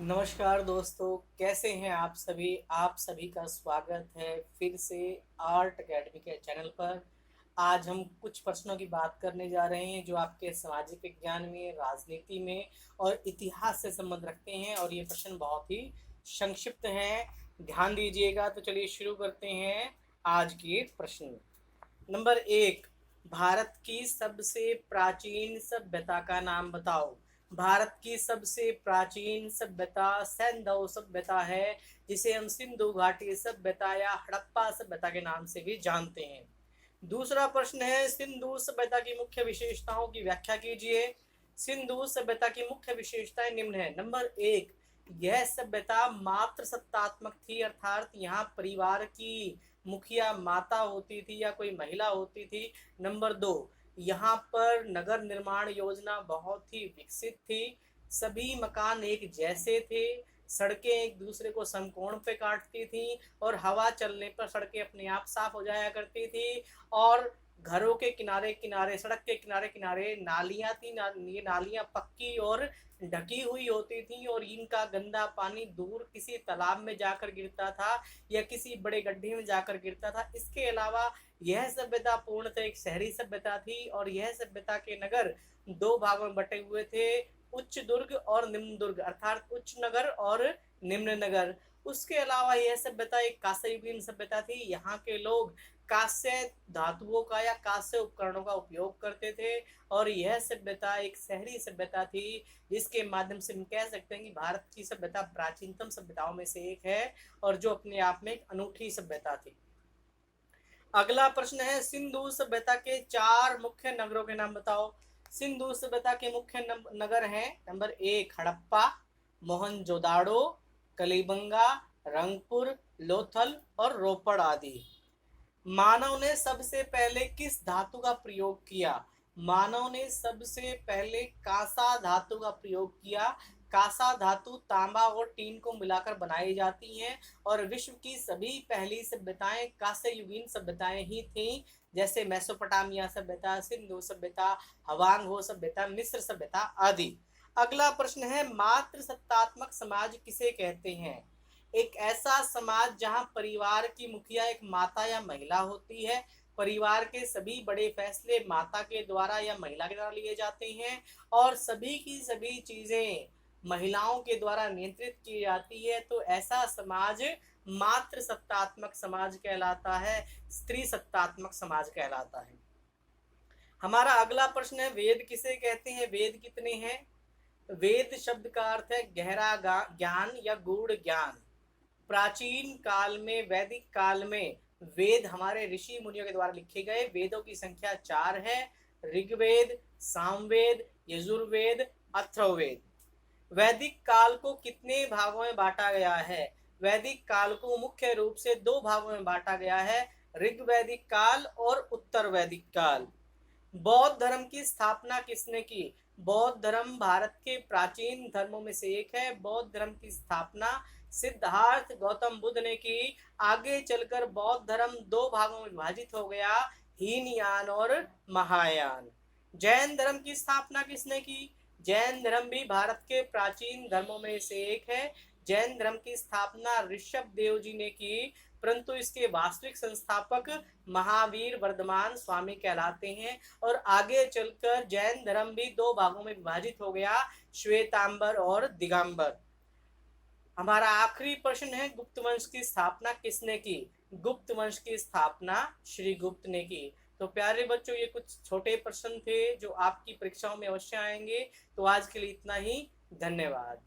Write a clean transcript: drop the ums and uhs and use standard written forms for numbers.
नमस्कार दोस्तों, कैसे हैं आप सभी। आप सभी का स्वागत है फिर से आर्ट अकेडमी के चैनल पर। आज हम कुछ प्रश्नों की बात करने जा रहे हैं जो आपके सामाजिक विज्ञान में, राजनीति में और इतिहास से संबंध रखते हैं। और ये प्रश्न बहुत ही संक्षिप्त हैं, ध्यान दीजिएगा। तो चलिए शुरू करते हैं आज के प्रश्न। नंबर एक, भारत की सबसे प्राचीन सभ्यता का नाम बताओ। भारत की सबसे प्राचीन सभ्यता सैंधव सभ्यता है, जिसे हम सिंधु घाटी सभ्यता या हड़प्पा सभ्यता के नाम से भी जानते हैं। दूसरा प्रश्न है, सिंधु सभ्यता की मुख्य विशेषताओं की व्याख्या कीजिए। सिंधु सभ्यता की मुख्य विशेषताएं निम्न है। नंबर एक, यह सभ्यता मात्र सत्तात्मक थी, अर्थात यहाँ परिवार की मुखिया माता होती थी या कोई महिला होती थी। नंबर दो, यहाँ पर नगर निर्माण योजना बहुत ही विकसित थी। सभी मकान एक जैसे थे। सड़कें एक दूसरे को समकोण पे काटती थी और हवा चलने पर सड़कें अपने आप साफ हो जाया करती थी। और घरों के किनारे किनारे, सड़क के किनारे किनारे नालियां थी। ये नालियां पक्की और ढकी हुई होती थी और इनका गंदा पानी दूर किसी तालाब में जाकर गिरता था या किसी बड़े गड्ढे में जाकर गिरता था। इसके अलावा यह सभ्यता पूर्णतः एक शहरी सभ्यता थी और यह सभ्यता के नगर दो भागों में बटे हुए थे, उच्च दुर्ग और निम्न दुर्ग, अर्थात उच्च नगर और निम्न नगर। उसके अलावा यह सभ्यता एक कांस्य युगीन सभ्यता थी। यहाँ के लोग कांस्य धातुओं का या कांस्य उपकरणों का उपयोग करते थे और यह सभ्यता एक शहरी सभ्यता थी, जिसके माध्यम से हम कह सकते हैं कि भारत की सभ्यता प्राचीनतम सभ्यताओं में से एक है और जो अपने आप में एक अनूठी सभ्यता थी। अगला प्रश्न है, सिंधु सभ्यता के चार मुख्य नगरों के नाम बताओ। सिंधु सभ्यता के मुख्य नगर हैं। नंबर एक, हड़प्पा, मोहनजोदाड़ो, कलिबंगा, रंगपुर, लोथल और रोपड़ आदि। मानव ने सबसे पहले किस धातु का प्रयोग किया। मानव ने सबसे पहले कांसा धातु का प्रयोग किया। कांसा धातु तांबा और टीन को मिलाकर बनाई जाती हैं और विश्व की सभी पहली सभ्यताएं कांस्य युगीन सभ्यताएं ही थीं, जैसे मेसोपोटामिया सभ्यता, सिंधु सभ्यता, हवांग सभ्यता, मिस्र सभ्यता आदि। अगला प्रश्न है, मातृ सत्तात्मक समाज किसे कहते हैं। एक ऐसा समाज जहां परिवार की मुखिया एक माता या महिला होती है। परिवार के सभी बड़े फैसले माता के द्वारा या महिला के द्वारा लिए जाते हैं और सभी की सभी चीजें महिलाओं के द्वारा नियंत्रित की जाती है। तो ऐसा समाज मातृ सत्तात्मक समाज कहलाता है, स्त्री सत्तात्मक समाज कहलाता है। हमारा अगला प्रश्न है, वेद किसे कहते हैं। वेद कितने हैं। वेद शब्द का अर्थ है गहरा ज्ञान या गूढ़ ज्ञान। प्राचीन काल में, वैदिक काल में वेद हमारे ऋषि मुनियों के द्वारा लिखे गए। वेदों की संख्या 4 है, ऋग्वेद, सामवेद, यजुर्वेद, अथर्ववेद। वैदिक काल को कितने भागों में बांटा गया है। वैदिक काल को मुख्य रूप से दो भागों में बांटा गया है, ऋग्वैदिक काल और उत्तर वैदिक काल। बौद्ध धर्म की स्थापना किसने की। बौद्ध धर्म भारत के प्राचीन धर्मों में से एक है। बौद्ध धर्म की स्थापना सिद्धार्थ गौतम बुद्ध ने की। आगे चलकर बौद्ध धर्म दो भागों में विभाजित हो गया, हीनयान और महायान। जैन धर्म की स्थापना किसने की। जैन धर्म भी भारत के प्राचीन धर्मों में से एक है। जैन धर्म की स्थापना ऋषभ देव जी ने की, परंतु इसके वास्तविक संस्थापक महावीर वर्धमान स्वामी कहलाते हैं। और आगे चलकर जैन धर्म भी दो भागों में विभाजित हो गया, श्वेतांबर और दिगंबर। हमारा आखिरी प्रश्न है, गुप्त वंश की स्थापना किसने की। गुप्त वंश की स्थापना श्री गुप्त ने की। तो प्यारे बच्चों, ये कुछ छोटे प्रश्न थे जो आपकी परीक्षाओं में अवश्य आएंगे। तो आज के लिए इतना ही, धन्यवाद।